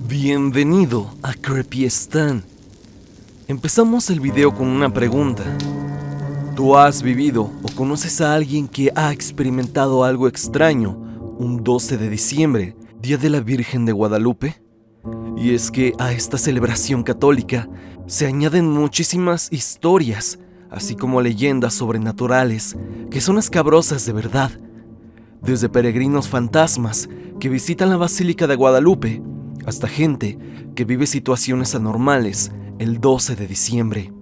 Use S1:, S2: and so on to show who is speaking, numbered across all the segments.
S1: Bienvenido a Creepy Stan. Empezamos el video con una pregunta. ¿Tú has vivido o conoces a alguien que ha experimentado algo extraño un 12 de diciembre, Día de la Virgen de Guadalupe? Y es que a esta celebración católica se añaden muchísimas historias, así como leyendas sobrenaturales que son escabrosas de verdad. Desde peregrinos fantasmas que visitan la Basílica de Guadalupe, hasta gente que vive situaciones anormales el 12 de diciembre.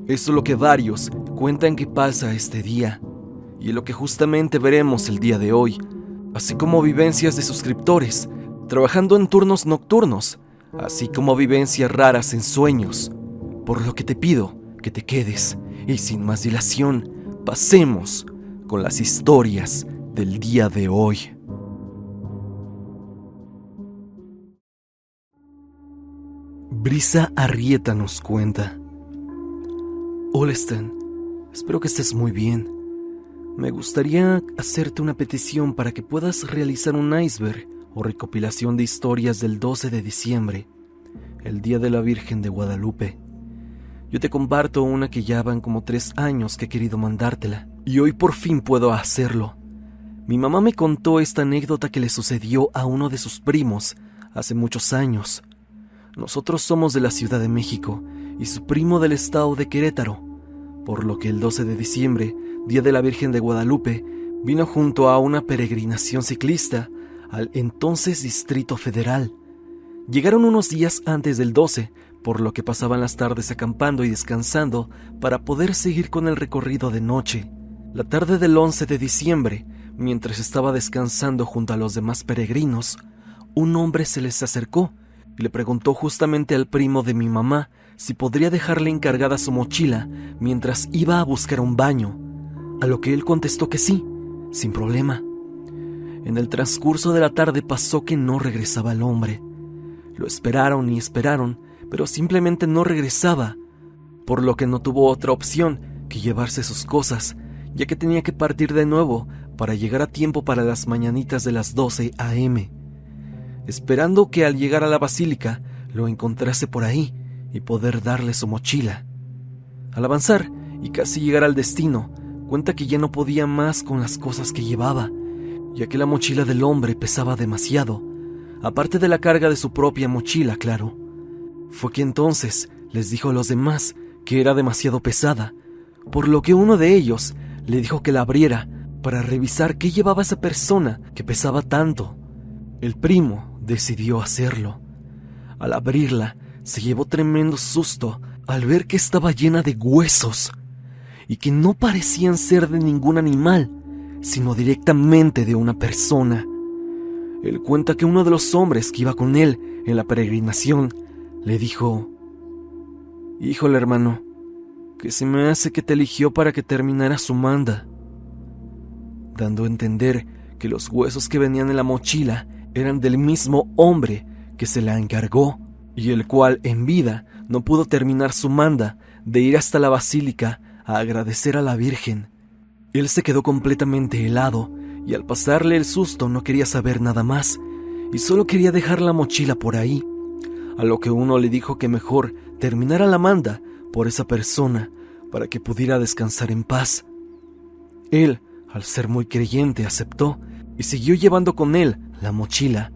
S1: Eso es lo que varios cuentan que pasa este día, y es lo que justamente veremos el día de hoy, así como vivencias de suscriptores trabajando en turnos nocturnos, así como vivencias raras en sueños, por lo que te pido que te quedes y sin más dilación, pasemos con las historias del día de hoy. Brisa Arrieta nos cuenta: Hola Stan, espero que estés muy bien. Me gustaría hacerte una petición para que puedas realizar un iceberg o recopilación de historias del 12 de diciembre, el Día de la Virgen de Guadalupe. Yo te comparto una que ya van como 3 años que he querido mandártela, y hoy por fin puedo hacerlo. Mi mamá me contó esta anécdota que le sucedió a uno de sus primos hace muchos años. Nosotros somos de la Ciudad de México y su primo del estado de Querétaro, por lo que el 12 de diciembre, Día de la Virgen de Guadalupe, vino junto a una peregrinación ciclista al entonces Distrito Federal. Llegaron unos días antes del 12, por lo que pasaban las tardes acampando y descansando para poder seguir con el recorrido de noche. La tarde del 11 de diciembre, mientras estaba descansando junto a los demás peregrinos, un hombre se les acercó y le preguntó justamente al primo de mi mamá si podría dejarle encargada su mochila mientras iba a buscar un baño, a lo que él contestó que sí, sin problema. En el transcurso de la tarde pasó que no regresaba el hombre. Lo esperaron y esperaron, pero simplemente no regresaba, por lo que no tuvo otra opción que llevarse sus cosas, ya que tenía que partir de nuevo para llegar a tiempo para las mañanitas de las 12 a.m., esperando que al llegar a la basílica lo encontrase por ahí y poder darle su mochila. Al avanzar y casi llegar al destino, cuenta que ya no podía más con las cosas que llevaba, ya que la mochila del hombre pesaba demasiado, aparte de la carga de su propia mochila, claro. Fue que entonces les dijo a los demás que era demasiado pesada, por lo que uno de ellos le dijo que la abriera para revisar qué llevaba esa persona que pesaba tanto. El primo decidió hacerlo. Al abrirla, se llevó tremendo susto al ver que estaba llena de huesos y que no parecían ser de ningún animal, sino directamente de una persona. Él cuenta que uno de los hombres que iba con él en la peregrinación le dijo: «Híjole, hermano, que se me hace que te eligió para que terminara su manda», dando a entender que los huesos que venían en la mochila eran del mismo hombre que se la encargó, y el cual en vida no pudo terminar su manda de ir hasta la basílica a agradecer a la Virgen. Él se quedó completamente helado y al pasarle el susto no quería saber nada más y solo quería dejar la mochila por ahí, a lo que uno le dijo que mejor terminara la manda por esa persona para que pudiera descansar en paz. Él, al ser muy creyente, aceptó y siguió llevando con él la mochila,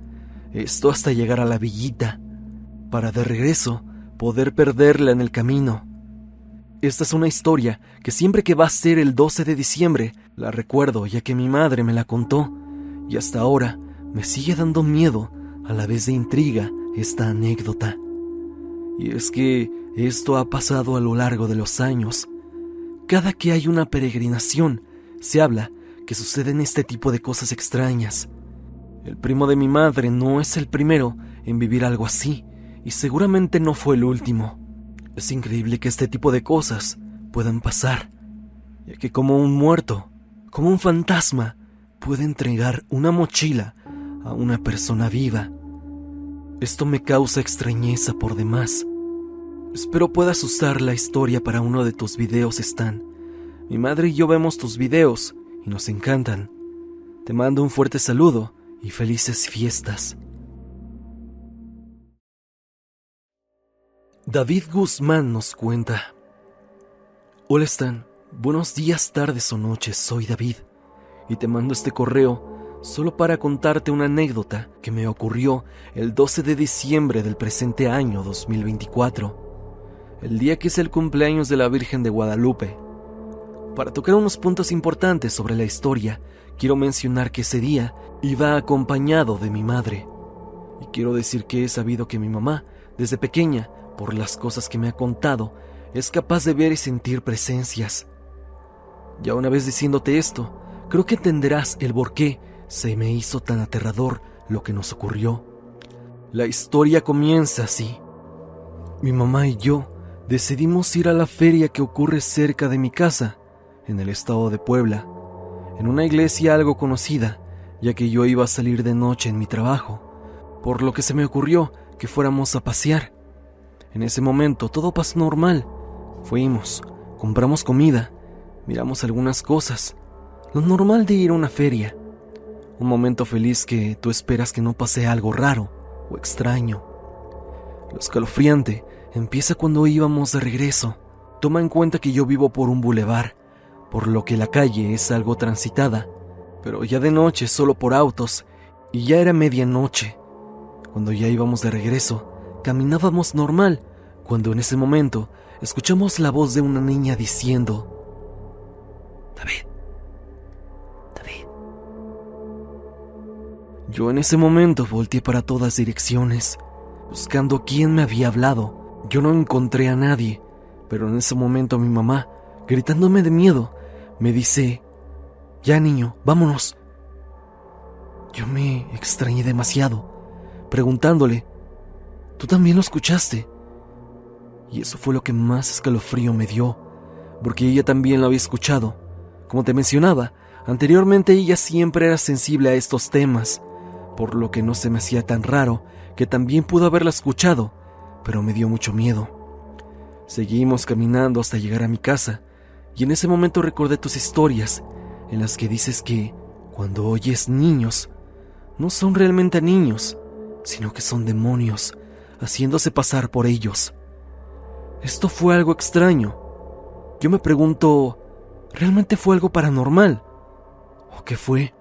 S1: esto hasta llegar a la villita, para de regreso poder perderla en el camino. Esta es una historia que siempre que va a ser el 12 de diciembre la recuerdo, ya que mi madre me la contó, y hasta ahora me sigue dando miedo a la vez de intriga esta anécdota. Y es que esto ha pasado a lo largo de los años. Cada que hay una peregrinación, se habla que suceden este tipo de cosas extrañas. El primo de mi madre no es el primero en vivir algo así, y seguramente no fue el último. Es increíble que este tipo de cosas puedan pasar, ya que como un muerto, como un fantasma, puede entregar una mochila a una persona viva. Esto me causa extrañeza por demás. Espero puedas usar la historia para uno de tus videos, Stan. Mi madre y yo vemos tus videos y nos encantan. Te mando un fuerte saludo y felices fiestas. David Guzmán nos cuenta: Hola Stan, buenos días, tardes o noches, soy David y te mando este correo solo para contarte una anécdota que me ocurrió el 12 de diciembre del presente año 2024, el día que es el cumpleaños de la Virgen de Guadalupe. Para tocar unos puntos importantes sobre la historia, quiero mencionar que ese día iba acompañado de mi madre. Y quiero decir que he sabido que mi mamá, desde pequeña, por las cosas que me ha contado, es capaz de ver y sentir presencias. Ya una vez diciéndote esto, creo que entenderás el por qué se me hizo tan aterrador lo que nos ocurrió. La historia comienza así. Mi mamá y yo decidimos ir a la feria que ocurre cerca de mi casa, en el estado de Puebla, en una iglesia algo conocida, ya que yo iba a salir de noche en mi trabajo, por lo que se me ocurrió que fuéramos a pasear. En ese momento todo pasó normal. Fuimos, compramos comida, miramos algunas cosas, lo normal de ir a una feria. Un momento feliz que tú esperas que no pase algo raro o extraño. Lo escalofriante empieza cuando íbamos de regreso. Toma en cuenta que yo vivo por un bulevar, por lo que la calle es algo transitada, pero ya de noche solo por autos, y ya era medianoche. Cuando ya íbamos de regreso, caminábamos normal, cuando en ese momento escuchamos la voz de una niña diciendo: David. Yo en ese momento volteé para todas direcciones, buscando quién me había hablado. Yo no encontré a nadie, pero en ese momento mi mamá, gritándome de miedo, me dice: Ya niño, vámonos. Yo me extrañé demasiado, preguntándole: ¿Tú también lo escuchaste? Y eso fue lo que más escalofrío me dio, porque ella también lo había escuchado. Como te mencionaba, anteriormente ella siempre era sensible a estos temas, por lo que no se me hacía tan raro que también pudo haberla escuchado, pero me dio mucho miedo. Seguimos caminando hasta llegar a mi casa, y en ese momento recordé tus historias, en las que dices que cuando oyes niños, no son realmente niños, sino que son demonios, haciéndose pasar por ellos. Esto fue algo extraño. Yo me pregunto, ¿realmente fue algo paranormal? ¿O qué fue?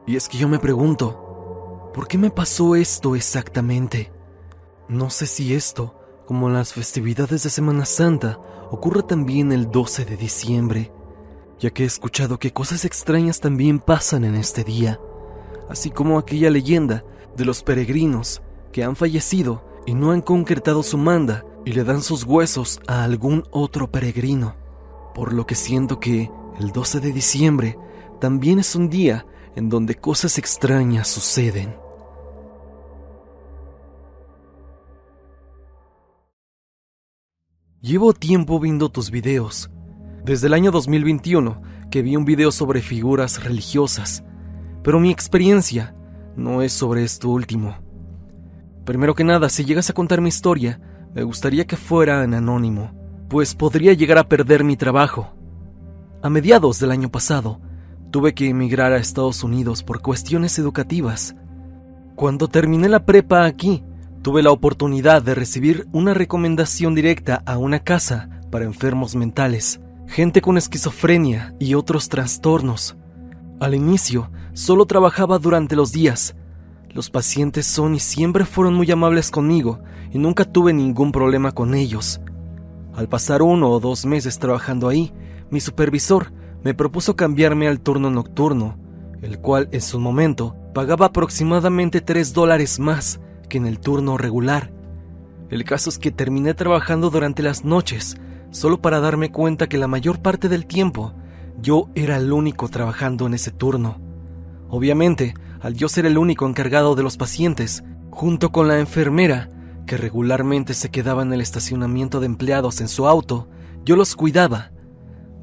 S1: Y es que yo me pregunto, ¿por qué me pasó esto exactamente? No sé si esto, como las festividades de Semana Santa, ocurre también el 12 de diciembre, ya que he escuchado que cosas extrañas también pasan en este día, así como aquella leyenda de los peregrinos que han fallecido y no han concretado su manda y le dan sus huesos a algún otro peregrino, por lo que siento que el 12 de diciembre también es un día en donde cosas extrañas suceden. Llevo tiempo viendo tus videos, desde el año 2021 que vi un video sobre figuras religiosas, pero mi experiencia no es sobre esto último. Primero que nada, si llegas a contar mi historia, me gustaría que fuera en anónimo, pues podría llegar a perder mi trabajo. A mediados del año pasado, tuve que emigrar a Estados Unidos por cuestiones educativas. Cuando terminé la prepa aquí, tuve la oportunidad de recibir una recomendación directa a una casa para enfermos mentales, gente con esquizofrenia y otros trastornos. Al inicio, solo trabajaba durante los días. Los pacientes son y siempre fueron muy amables conmigo y nunca tuve ningún problema con ellos. Al pasar 1 o 2 meses trabajando ahí, mi supervisor me propuso cambiarme al turno nocturno, el cual en su momento pagaba aproximadamente $3 más que en el turno regular. El caso es que terminé trabajando durante las noches, solo para darme cuenta que la mayor parte del tiempo yo era el único trabajando en ese turno. Obviamente, al yo ser el único encargado de los pacientes, junto con la enfermera, que regularmente se quedaba en el estacionamiento de empleados en su auto, yo los cuidaba.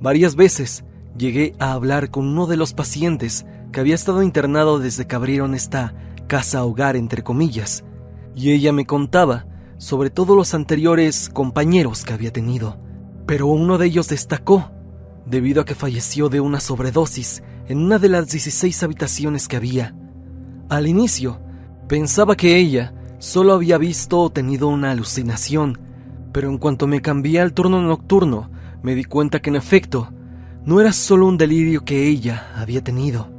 S1: Varias veces llegué a hablar con uno de los pacientes que había estado internado desde que abrieron esta casa hogar, entre comillas, y ella me contaba sobre todos los anteriores compañeros que había tenido, pero uno de ellos destacó, debido a que falleció de una sobredosis en una de las 16 habitaciones que había. Al inicio, pensaba que ella solo había visto o tenido una alucinación, Pero en cuanto me cambié al turno nocturno, me di cuenta que en efecto, no era solo un delirio que ella había tenido.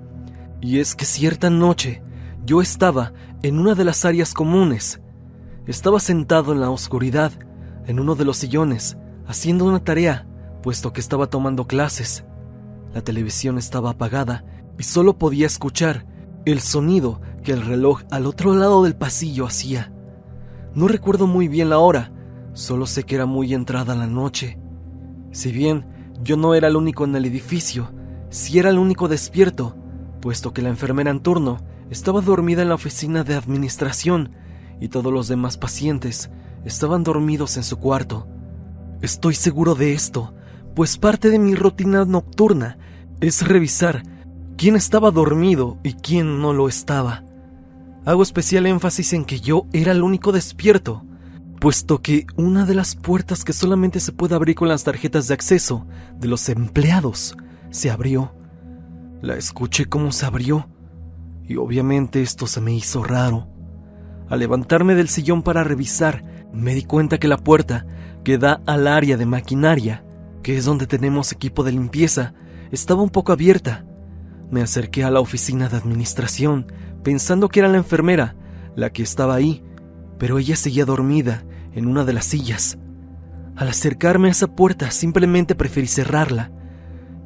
S1: Y es que cierta noche, yo estaba en una de las áreas comunes. Estaba sentado en la oscuridad, en uno de los sillones, haciendo una tarea, puesto que estaba tomando clases. La televisión estaba apagada y solo podía escuchar el sonido que el reloj al otro lado del pasillo hacía. No recuerdo muy bien la hora, solo sé que era muy entrada la noche. Si bien yo no era el único en el edificio, sí era el único despierto, puesto que la enfermera en turno estaba dormida en la oficina de administración y todos los demás pacientes estaban dormidos en su cuarto. Estoy seguro de esto, pues parte de mi rutina nocturna es revisar quién estaba dormido y quién no lo estaba. Hago especial énfasis en que yo era el único despierto, puesto que una de las puertas que solamente se puede abrir con las tarjetas de acceso de los empleados se abrió. La escuché cómo se abrió y obviamente esto se me hizo raro. Al levantarme del sillón para revisar, me di cuenta que la puerta que da al área de maquinaria, que es donde tenemos equipo de limpieza, estaba un poco abierta. Me acerqué a la oficina de administración, pensando que era la enfermera la que estaba ahí, pero ella seguía dormida en una de las sillas. Al acercarme a esa puerta simplemente preferí cerrarla,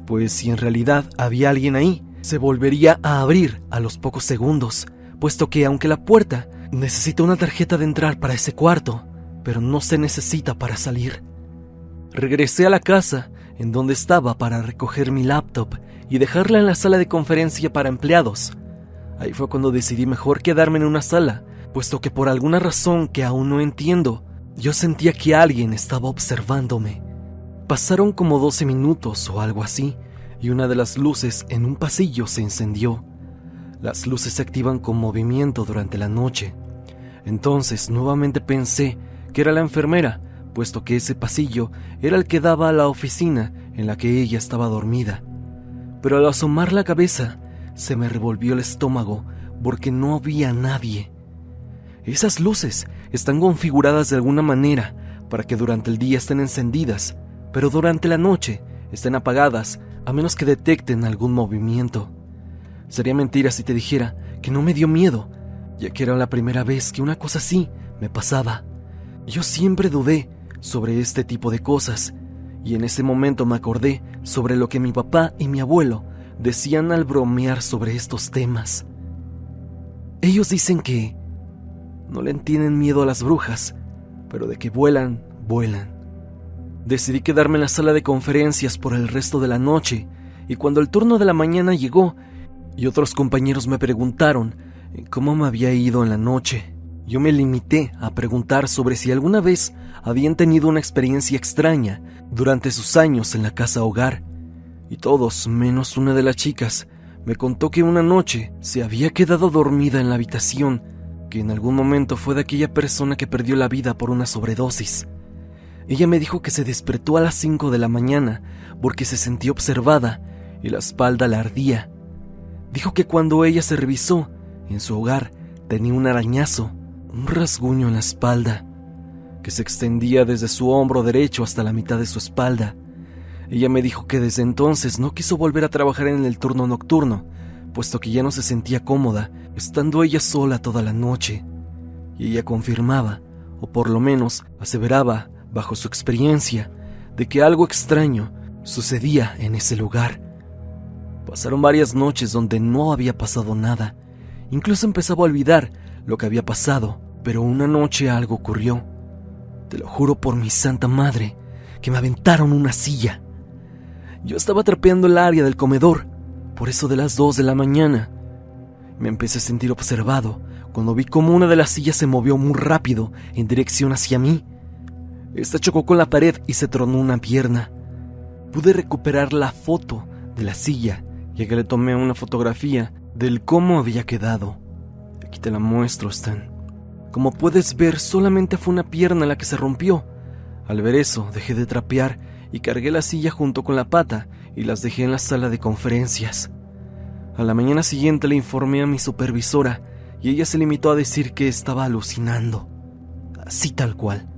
S1: pues si en realidad había alguien ahí, se volvería a abrir a los pocos segundos, puesto que aunque la puerta necesita una tarjeta de entrar para ese cuarto, pero no se necesita para salir. Regresé a la casa en donde estaba para recoger mi laptop y dejarla en la sala de conferencia para empleados. Ahí fue cuando decidí mejor quedarme en una sala, puesto que por alguna razón que aún no entiendo, yo sentía que alguien estaba observándome. Pasaron como 12 minutos o algo así, y una de las luces en un pasillo se encendió. Las luces se activan con movimiento durante la noche. Entonces nuevamente pensé que era la enfermera, puesto que ese pasillo era el que daba a la oficina en la que ella estaba dormida. Pero al asomar la cabeza, se me revolvió el estómago porque no había nadie. Esas luces están configuradas de alguna manera para que durante el día estén encendidas, pero durante la noche estén apagadas a menos que detecten algún movimiento. Sería mentira si te dijera que no me dio miedo, ya que era la primera vez que una cosa así me pasaba. Yo siempre dudé sobre este tipo de cosas, y en ese momento me acordé sobre lo que mi papá y mi abuelo decían al bromear sobre estos temas. Ellos dicen que no le tienen miedo a las brujas, pero de que vuelan, vuelan. Decidí quedarme en la sala de conferencias por el resto de la noche, y cuando el turno de la mañana llegó y otros compañeros me preguntaron cómo me había ido en la noche, yo me limité a preguntar sobre si alguna vez habían tenido una experiencia extraña durante sus años en la casa hogar, y todos, menos una de las chicas, me contó que una noche se había quedado dormida en la habitación, que en algún momento fue de aquella persona que perdió la vida por una sobredosis. Ella me dijo que se despertó a las 5 de la mañana porque se sentía observada y la espalda le ardía. Dijo que cuando ella se revisó, en su hogar tenía un arañazo, un rasguño en la espalda, que se extendía desde su hombro derecho hasta la mitad de su espalda. Ella me dijo que desde entonces no quiso volver a trabajar en el turno nocturno, puesto que ya no se sentía cómoda, estando ella sola toda la noche. Y ella confirmaba, o por lo menos aseveraba, bajo su experiencia, de que algo extraño sucedía en ese lugar. Pasaron varias noches donde no había pasado nada. Incluso empezaba a olvidar lo que había pasado, pero una noche algo ocurrió. Te lo juro por mi santa madre, que me aventaron una silla. Yo estaba trapeando el área del comedor, por eso de las 2 de la mañana. Me empecé a sentir observado cuando vi cómo una de las sillas se movió muy rápido en dirección hacia mí. Esta chocó con la pared y se tronó una pierna. Pude recuperar la foto de la silla, ya que le tomé una fotografía del cómo había quedado. Aquí te la muestro, Stan. Como puedes ver, solamente fue una pierna la que se rompió. Al ver eso, dejé de trapear y cargué la silla junto con la pata y las dejé en la sala de conferencias. A la mañana siguiente le informé a mi supervisora y ella se limitó a decir que estaba alucinando. Así tal cual.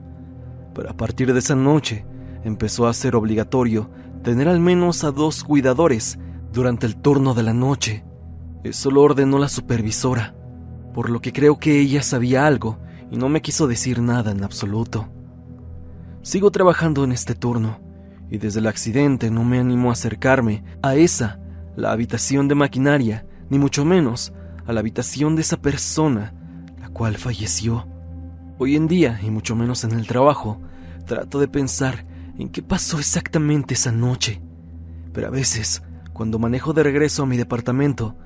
S1: pero a partir de esa noche empezó a ser obligatorio tener al menos a 2 cuidadores durante el turno de la noche. Eso lo ordenó la supervisora, por lo que creo que ella sabía algo y no me quiso decir nada en absoluto. Sigo trabajando en este turno y desde el accidente no me animo a acercarme a la habitación de maquinaria, ni mucho menos a la habitación de esa persona, la cual falleció. Hoy en día, y mucho menos en el trabajo, trato de pensar en qué pasó exactamente esa noche. Pero a veces, cuando manejo de regreso a mi departamento,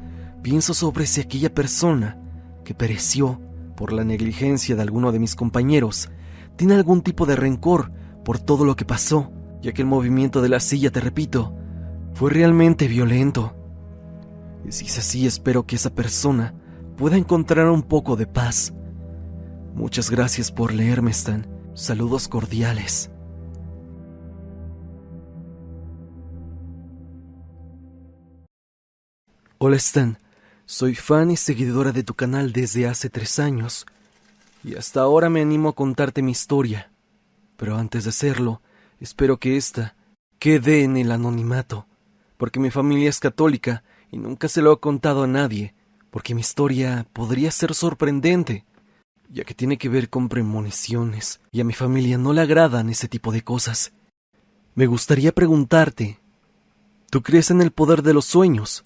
S1: pienso sobre si aquella persona que pereció por la negligencia de alguno de mis compañeros tiene algún tipo de rencor por todo lo que pasó, ya que el movimiento de la silla, te repito, fue realmente violento. Y si es así, espero que esa persona pueda encontrar un poco de paz. Muchas gracias por leerme, Stan. Saludos cordiales. Hola, Stan. Soy fan y seguidora de tu canal desde hace 3 años. Y hasta ahora me animo a contarte mi historia. Pero antes de hacerlo, espero que esta quede en el anonimato, porque mi familia es católica y nunca se lo he contado a nadie, porque mi historia podría ser sorprendente, ya que tiene que ver con premoniciones, y a mi familia no le agradan ese tipo de cosas. Me gustaría preguntarte, ¿tú crees en el poder de los sueños?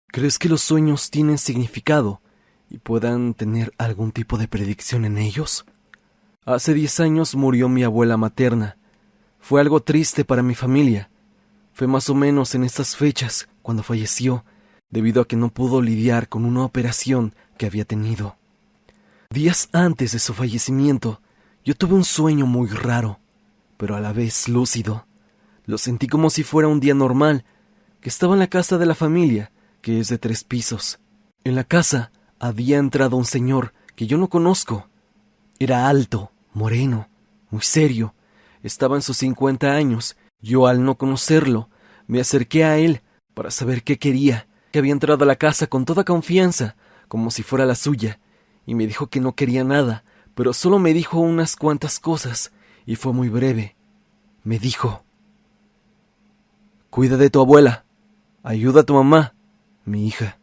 S1: ¿Crees que los sueños tienen significado y puedan tener algún tipo de predicción en ellos? Hace 10 años murió mi abuela materna. Fue algo triste para mi familia. Fue más o menos en estas fechas cuando falleció, debido a que no pudo lidiar con una operación que había tenido. Días antes de su fallecimiento, yo tuve un sueño muy raro, pero a la vez lúcido. Lo sentí como si fuera un día normal, que estaba en la casa de la familia, que es de 3 pisos. En la casa había entrado un señor que yo no conozco. Era alto, moreno, muy serio. Estaba en sus 50 años. Yo, al no conocerlo, me acerqué a él para saber qué quería, que había entrado a la casa con toda confianza, como si fuera la suya, y me dijo que no quería nada, pero solo me dijo unas cuantas cosas, y fue muy breve. Me dijo: cuida de tu abuela, ayuda a tu mamá, mi hija.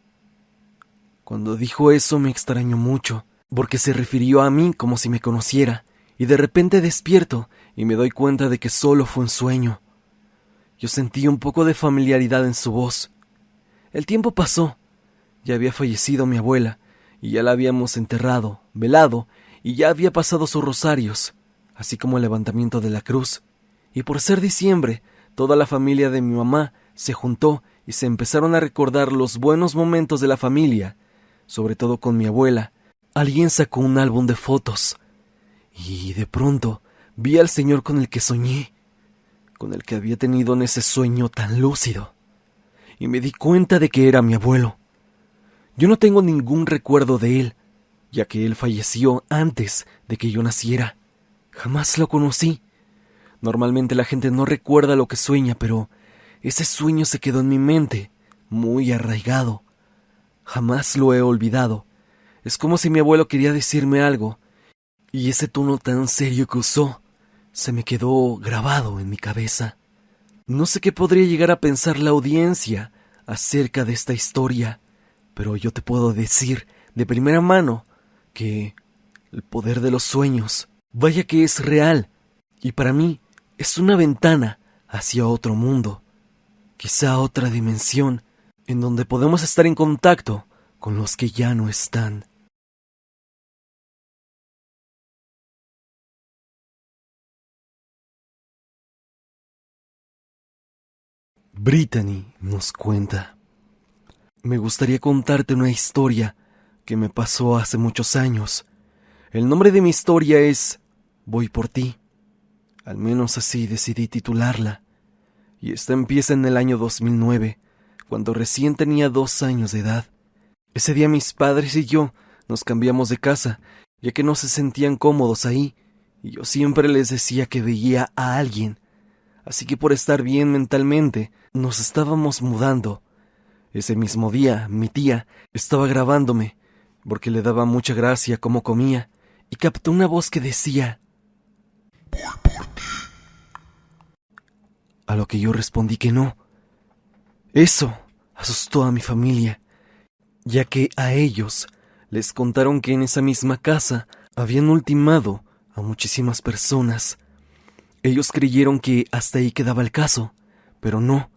S1: Cuando dijo eso me extrañó mucho, porque se refirió a mí como si me conociera, y de repente despierto y me doy cuenta de que solo fue un sueño. Yo sentí un poco de familiaridad en su voz. El tiempo pasó. Ya había fallecido mi abuela, y ya la habíamos enterrado, velado, y ya había pasado sus rosarios, así como el levantamiento de la cruz. Y por ser diciembre, toda la familia de mi mamá se juntó y se empezaron a recordar los buenos momentos de la familia, sobre todo con mi abuela. Alguien sacó un álbum de fotos, y de pronto vi al señor con el que soñé, con el que había tenido en ese sueño tan lúcido, y me di cuenta de que era mi abuelo. Yo no tengo ningún recuerdo de él, ya que él falleció antes de que yo naciera. Jamás lo conocí. Normalmente la gente no recuerda lo que sueña, pero ese sueño se quedó en mi mente, muy arraigado. Jamás lo he olvidado. Es como si mi abuelo quería decirme algo, y ese tono tan serio que usó se me quedó grabado en mi cabeza. No sé qué podría llegar a pensar la audiencia acerca de esta historia, pero yo te puedo decir de primera mano que el poder de los sueños, vaya que es real, y para mí es una ventana hacia otro mundo, quizá otra dimensión, en donde podemos estar en contacto con los que ya no están. Brittany nos cuenta: me gustaría contarte una historia que me pasó hace muchos años. El nombre de mi historia es Voy por ti. Al menos así decidí titularla. Y esta empieza en el año 2009, cuando recién tenía 2 años de edad. Ese día mis padres y yo nos cambiamos de casa, ya que no se sentían cómodos ahí, y yo siempre les decía que veía a alguien. Así que por estar bien mentalmente, nos estábamos mudando. Ese mismo día, mi tía estaba grabándome, porque le daba mucha gracia cómo comía, y captó una voz que decía: voy por a lo que yo respondí que no. Eso asustó a mi familia, ya que a ellos les contaron que en esa misma casa habían ultimado a muchísimas personas. Ellos creyeron que hasta ahí quedaba el caso, pero no.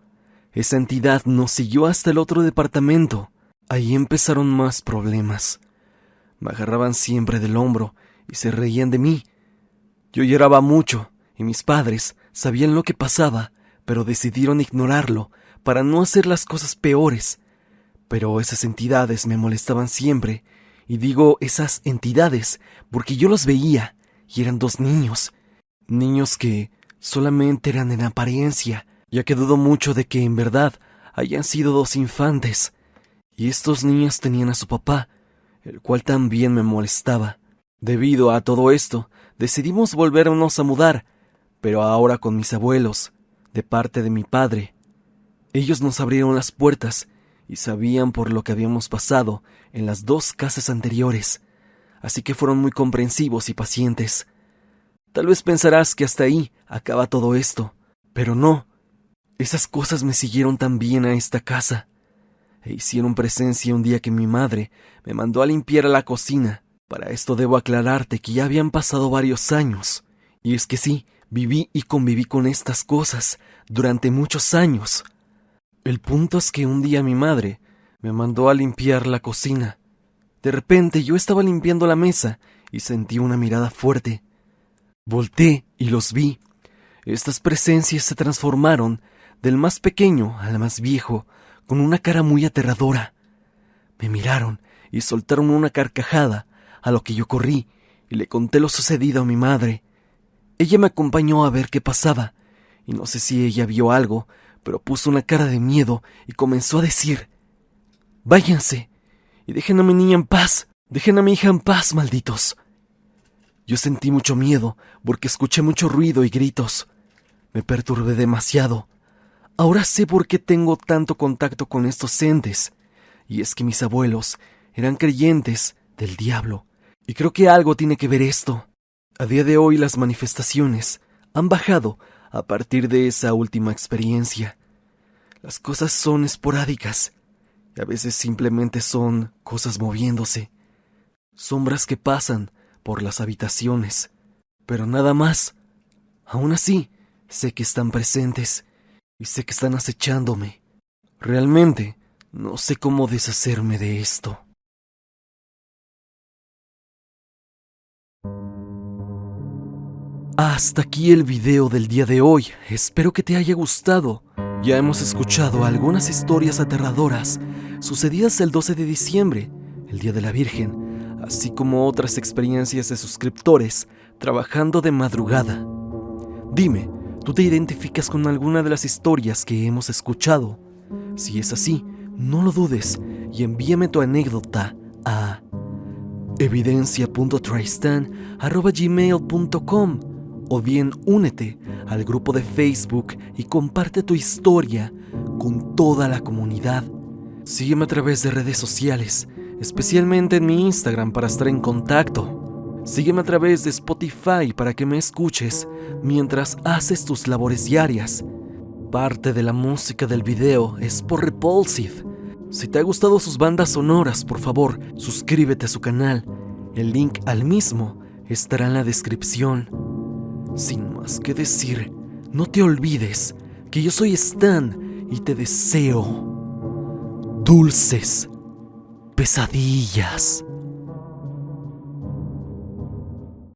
S1: Esa entidad nos siguió hasta el otro departamento. Ahí empezaron más problemas. Me agarraban siempre del hombro y se reían de mí. Yo lloraba mucho y mis padres sabían lo que pasaba, pero decidieron ignorarlo para no hacer las cosas peores. Pero esas entidades me molestaban siempre, y digo esas entidades porque yo los veía y eran dos niños que solamente eran en apariencia, ya que dudo mucho de que en verdad hayan sido dos infantes. Y estos niños tenían a su papá, el cual también me molestaba. Debido a todo esto, decidimos volvernos a mudar, pero ahora con mis abuelos, de parte de mi padre. Ellos nos abrieron las puertas y sabían por lo que habíamos pasado en las dos casas anteriores, así que fueron muy comprensivos y pacientes. Tal vez pensarás que hasta ahí acaba todo esto, pero no. Esas cosas me siguieron también a esta casa, e hicieron presencia un día que mi madre me mandó a limpiar la cocina. Para esto debo aclararte que ya habían pasado varios años, y es que sí, viví y conviví con estas cosas durante muchos años. El punto es que un día mi madre me mandó a limpiar la cocina. De repente yo estaba limpiando la mesa y sentí una mirada fuerte. Volté y los vi. Estas presencias se transformaron del más pequeño al más viejo, con una cara muy aterradora. Me miraron y soltaron una carcajada, a lo que yo corrí y le conté lo sucedido a mi madre. Ella me acompañó a ver qué pasaba, y no sé si ella vio algo, pero puso una cara de miedo y comenzó a decir: «Váyanse y dejen a mi niña en paz, dejen a mi hija en paz, malditos». Yo sentí mucho miedo porque escuché mucho ruido y gritos. Me perturbé demasiado. Ahora sé por qué tengo tanto contacto con estos entes, y es que mis abuelos eran creyentes del diablo, y creo que algo tiene que ver esto. A día de hoy las manifestaciones han bajado a partir de esa última experiencia. Las cosas son esporádicas, y a veces simplemente son cosas moviéndose, sombras que pasan por las habitaciones, pero nada más. Aún así, sé que están presentes y sé que están acechándome. Realmente, no sé cómo deshacerme de esto. Hasta aquí el video del día de hoy. Espero que te haya gustado. Ya hemos escuchado algunas historias aterradoras sucedidas el 12 de diciembre, el Día de la Virgen, así como otras experiencias de suscriptores trabajando de madrugada. Dime, ¿tú te identificas con alguna de las historias que hemos escuchado? Si es así, no lo dudes y envíame tu anécdota a evidencia.tristan@gmail.com, o bien únete al grupo de Facebook y comparte tu historia con toda la comunidad. Sígueme a través de redes sociales, especialmente en mi Instagram, para estar en contacto. Sígueme a través de Spotify para que me escuches mientras haces tus labores diarias. Parte de la música del video es por Repulsive. Si te ha gustado sus bandas sonoras, por favor, suscríbete a su canal. El link al mismo estará en la descripción. Sin más que decir, no te olvides que yo soy Stan y te deseo dulces pesadillas.